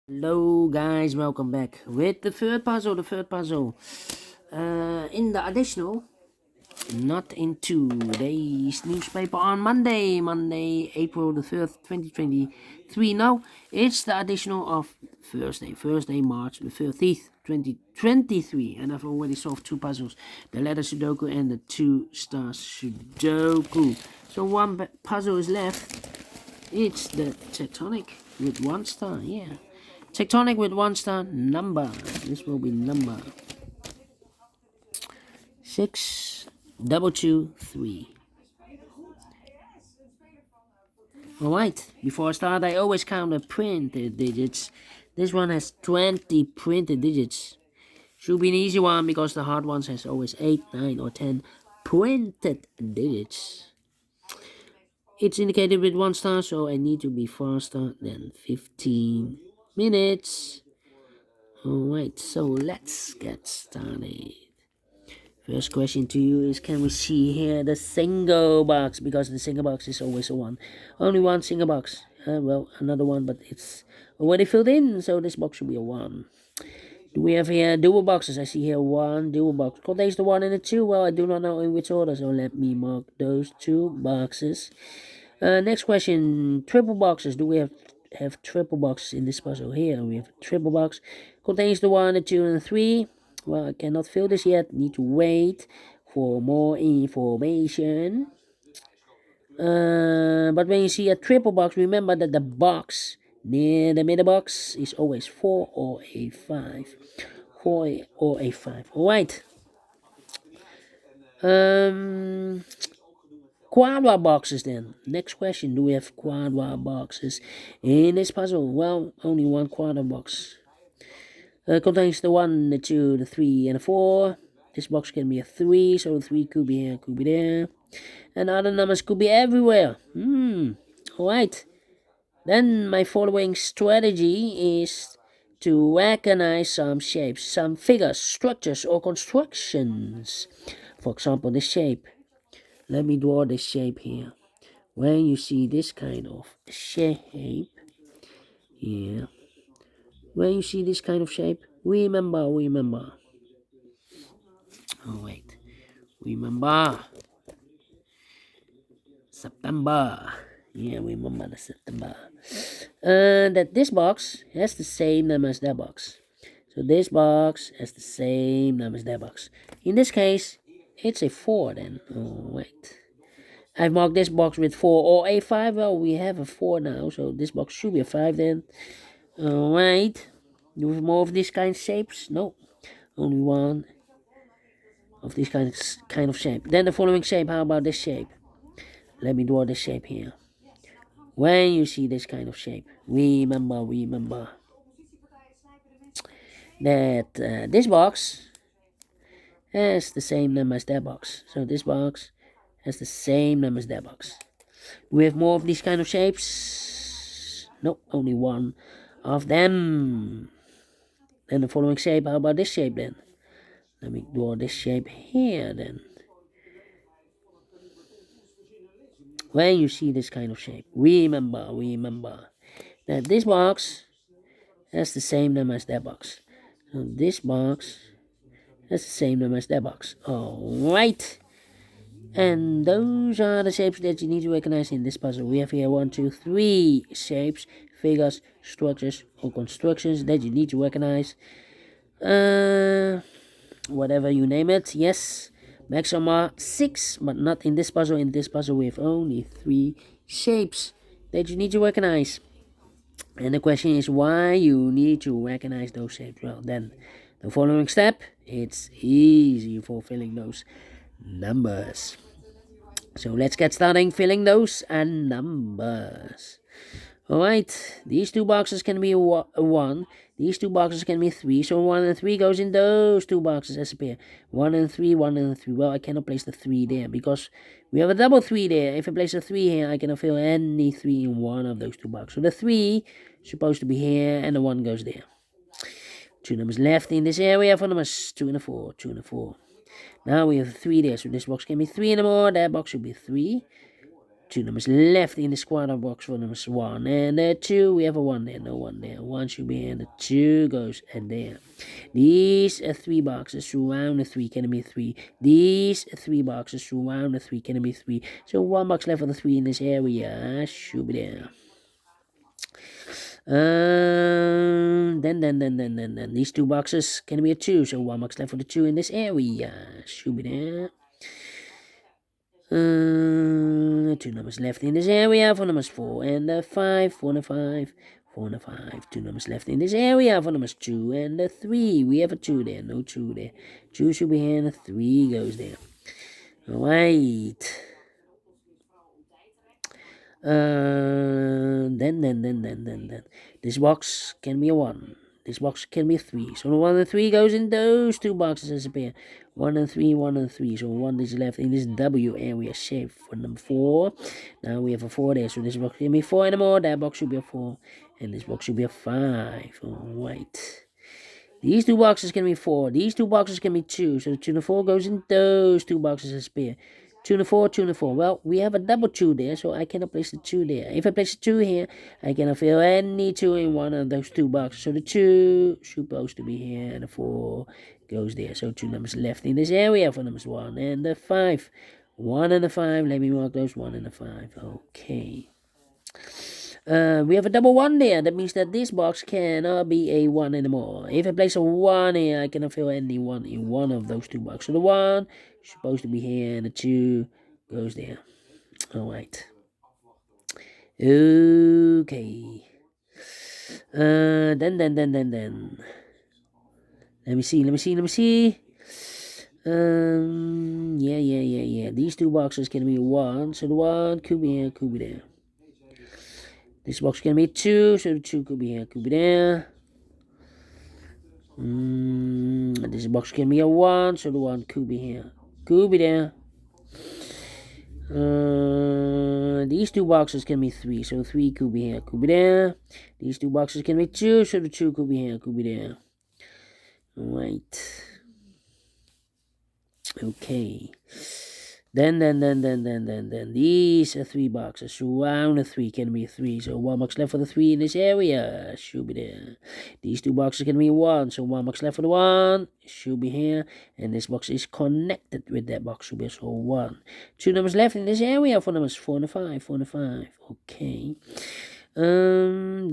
Hello guys, welcome back with the third puzzle. In the additional, not in today's newspaper on Monday, April the 3rd, 2023. No, it's the additional of Thursday, March the 13th, 2023. And I've already solved two puzzles, the letter Sudoku and the 2-star Sudoku. So one puzzle is left. It's the Tectonic with 1 star, yeah. Tectonic with 1 star number. This will be number 6223. Alright, before I start, I always count the printed digits. This one has 20 printed digits. Should be an easy one because the hard ones has always 8, 9 or 10 printed digits. It's indicated with 1 star, so I need to be faster than 15 minutes. Alright, so let's get started. First question to you is, can we see here the single box? Because the single box is always a 1. Only one single box. Well, another one, but it's already filled in, so this box should be a 1. Do we have here dual boxes? I see here 1 dual box. Contains the 1 and the 2. Well, I do not know in which order, so let me mark those 2 boxes. Next question, triple boxes. Do we have triple boxes in this puzzle? Here we have a triple box. Contains the 1, the 2, and the 3. Well, I cannot fill this yet. Need to wait for more information. But when you see a triple box, remember that the box near the middle box is always 4 or a 5. 4 or a 5. Alright. Quadra boxes then. Next question, do we have quadra boxes in this puzzle? Well, only one quadra box. Contains the 1, the 2, the 3, and the 4. This box can be a 3, so 3 could be here, could be there. And other numbers could be everywhere. Alright. Then my following strategy is to recognize some shapes, some figures, structures, or constructions. For example, this shape. Let me draw this shape here. When you see this kind of shape, yeah. When you see this kind of shape, remember. Oh wait, remember September. Yeah, remember the September. That this box has the same number as that box. So this box has the same number as that box. In this case, it's a 4 then. Oh wait. I've marked this box with 4 or a 5. Well, we have a 4 now, so this box should be a 5 then. Alright. Do we have more of these kind of shapes? No. Only one of this kind of shape. Then the following shape, how about this shape? Let me draw this shape here. When you see this kind of shape, remember that this box has the same number as that box. So this box has the same number as that box. Do we have more of these kind of shapes? Nope, only one of them. Then the following shape, how about this shape then? Let me draw this shape here then. When you see this kind of shape, remember that this box has the same number as that box. So this box has the same number as that box. Alright. And those are the shapes that you need to recognize in this puzzle. We have here 1, 2, 3 shapes, figures, structures, or constructions that you need to recognize. Whatever you name it, yes. Maximum are 6, but not in this puzzle. In this puzzle, we have only 3 shapes that you need to recognize. And the question is why you need to recognize those shapes. Well, then the following step, it's easy for filling those numbers. So let's get starting filling those numbers. Alright, these 2 boxes can be a 1. These 2 boxes can be 3. So 1 and 3 goes in those 2 boxes as a pair. 1 and 3, 1 and 3. Well, I cannot place the 3 there because we have a double 3 there. If I place a 3 here, I cannot fill any 3 in one of those 2 boxes. So the 3 is supposed to be here and the 1 goes there. 2 numbers left in this area for numbers 2 and 4. 2 and 4. Now we have 3 there. So this box can be 3 and more. That box should be 3. 2 numbers left in the square box for numbers 1 and 2. We have a 1 there, no 1 there. 1 should be here, and the 2 goes and there. These 3 boxes surround the 3, can be 3. These 3 boxes surround the 3, can be 3. So 1 box left for the 3 in this area. Should be there. Then these 2 boxes can be a 2, so 1 box left for the 2 in this area. Should be there. 2 numbers left in this area for numbers 4 and 5. 4 and 5. 4 and 5. 2 numbers left in this area for numbers 2 and 3. We have a 2 there, no 2 there. 2 should be here and 3 goes there. Alright. Then. This box can be a 1. This box can be a 3. So the 1 and 3 goes in those 2 boxes as a pair. 1 and 3, 1 and 3. So 1 is left in this W area shape for number 4. Now we have a 4 there. So this box can be 4 anymore. That box should be a 4. And this box should be a 5. Alright. These 2 boxes can be 4. These 2 boxes can be 2. So the 2 and 4 goes in those 2 boxes as a pair. 2 and 4, 2 and 4. Well, we have a double 2 there, so I cannot place the 2 there. If I place the 2 here, I cannot fill any 2 in one of those 2 boxes. So the 2 supposed to be here, and the 4 goes there. So 2 numbers left in this area for numbers 1 and 5. 1 and 5. Let me mark those 1 and 5. Okay. We have a double 1 there. That means that this box cannot be a 1 anymore. If I place a 1 here, I cannot fill any 1 in one of those 2 boxes. So the 1 is supposed to be here, and the 2 goes there. Alright. Okay. Then. Let me see. Yeah. These 2 boxes can be 1. So the 1 could be here, could be there. This box can be 2, so the 2 could be here, could be there. This box can be a 1, so the 1 could be here, could be there. These 2 boxes can be 3, so 3 could be here, could be there. These 2 boxes can be 2, so the 2 could be here, could be there. Alright. Okay. Then these 3 boxes surround the 3, can be 3. So 1 box left for the 3 in this area. Should be there. These 2 boxes can be 1. So 1 box left for the 1. Should be here. And this box is connected with that box. Should be so 1. 2 numbers left in this area for numbers 4 and 5. 4 and 5. Okay. Then.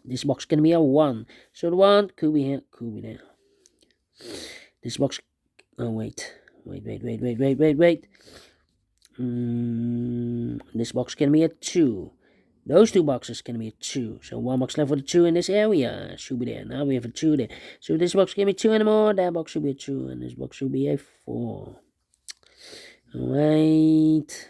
This box can be a 1. So the 1 could be here, could be there. This box. Oh, wait. This box can be a 2. Those 2 boxes can be a 2. So 1 box left for the 2 in this area. Should be there. Now we have a 2 there. So this box can be 2 anymore. That box should be a 2. And this box should be a 4. Alright.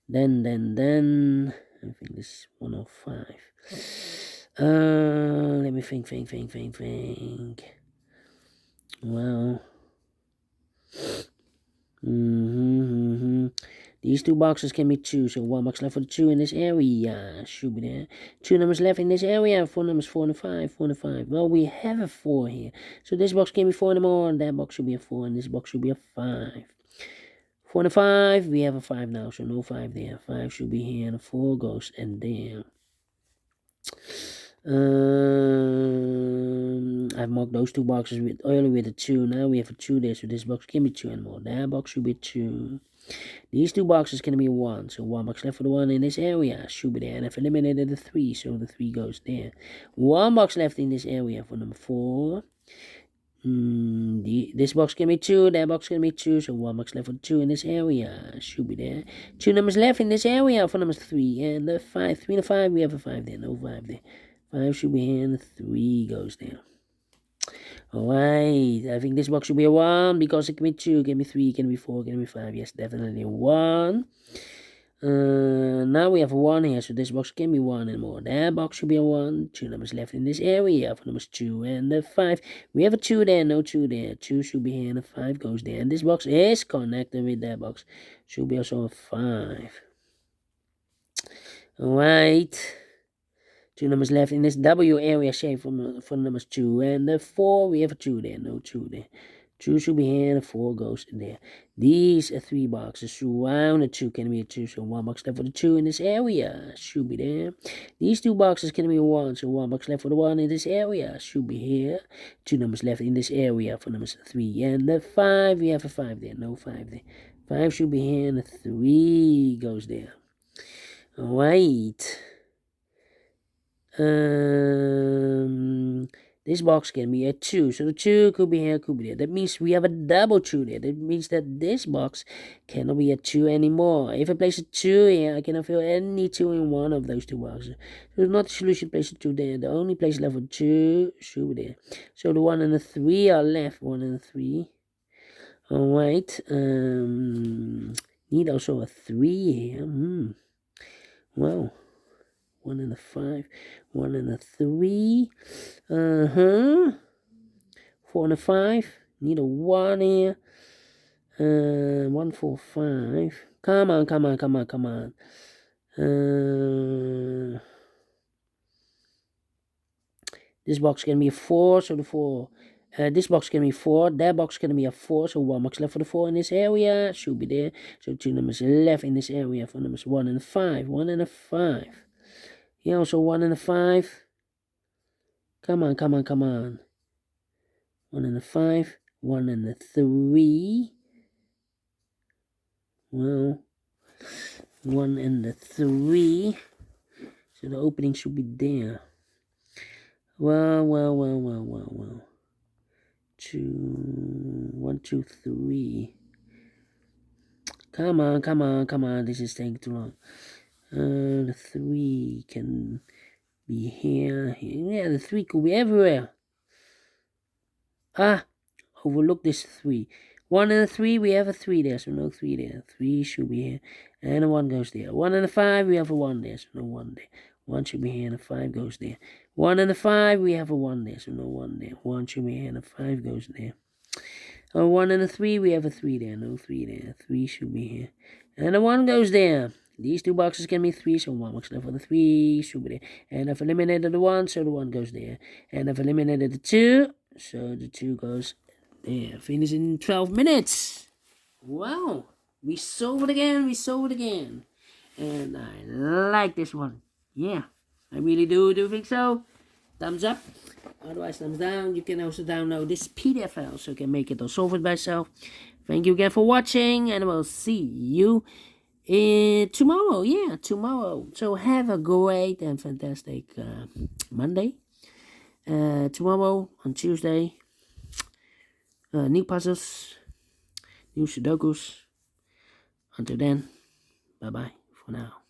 Then. I think this is 105. Let me think. Well, these 2 boxes can be 2, so 1 box left for the 2 in this area. Should be there. 2 numbers left in this area. 4 numbers 4 and 5. 4 and 5. Well, we have a 4 here, so this box can be 4 anymore. And that box should be a 4, and this box should be a 5. 4 and 5. We have a 5 now, so no 5 there. 5 should be here, and a 4 goes and there. I've marked those 2 boxes earlier with a 2. Now we have a 2 there, so this box can be 2 anymore. That box should be 2. These 2 boxes can be 1, so 1 box left for the 1 in this area. Should be there, and I've eliminated the 3, so the 3 goes there. 1 box left in this area for number 4. This box can be 2, that box can be 2, so 1 box left for 2 in this area. Should be there. 2 numbers left in this area for numbers 3 and the 5. 3 and 5, we have a 5 there, no 5 there. 5 should be here, and 3 goes there. Alright, I think this box should be a 1 because it can be 2, can be 3, can be 4, can be 5. Yes, definitely 1. Now we have a 1 here, so this box can be 1 and more. That box should be a 1. 2 numbers left in this area for numbers 2 and the 5. We have a 2 there, no 2 there. 2 should be here, and the 5 goes there. And this box is connected with that box. Should be also a 5. Alright. 2 numbers left in this W area shape for numbers 2 and the 4. We have a 2 there, no 2 there. 2 should be here, and a 4 goes in there. These are 3 boxes surround the 2, can be a 2, so 1 box left for the 2 in this area, should be there. These 2 boxes can be a 1, so 1 box left for the 1 in this area, should be here. 2 numbers left in this area for numbers 3 and the 5, we have a 5 there, no 5 there. 5 should be here, and a 3 goes there. Alright. This box can be a 2, so the 2 could be here, could be there. That means we have a double 2 there. That means that this box cannot be a 2 anymore. If I place a 2 here, I cannot fill any 2 in one of those 2 boxes. So it's not the solution, place a 2 there. The only place left for 2 should be there. So the 1 and the 3 are left, 1 and the 3. Alright, need also a 3 here. Well, 1 and a 5, 1 and a 3. 4 and a 5. Need a 1 here. 1, 4, 5. Come on. This box can be a 4, so the 4. This box can be 4. That box can be a 4, so 1 box left for the 4 in this area. Should be there. So 2 numbers left in this area for numbers 1 and 5. 1 and a 5. Here also 1 and a 5. Come on. 1 and a 5. 1 and a 3. Well, 1 and a 3. So the opening should be there. Well. 1, 2, 3. Come on. This is taking too long. The 3 can be here. Yeah, the 3 could be everywhere. Overlook this 3. 1 and a 3, we have a 3 there, so no 3 there. 3 should be here, and a 1 goes there. 1 and a 5, we have a 1 there, so no 1 there. 1 should be here, and a 5 goes there. 1 and a 5, we have a 1 there, so no 1 there. 1 should be here, and a 5 goes there. 1 and a 3, we have a 3 there, no 3 there. 3 should be here, and a 1 goes there. These 2 boxes can be 3, so 1 box left for the 3 should be there. And I've eliminated the 1, so the 1 goes there. And I've eliminated the 2, so the 2 goes there. Finish in 12 minutes. Wow. We solved it again. And I like this one. Yeah, I really do think so. Thumbs up. Otherwise, thumbs down. You can also download this PDF file so you can make it or solve it by yourself. Thank you again for watching, and I will see you tomorrow. Yeah, tomorrow. So have a great and fantastic Monday. Tomorrow on Tuesday, new puzzles, new Sudokus. Until then, bye bye for now.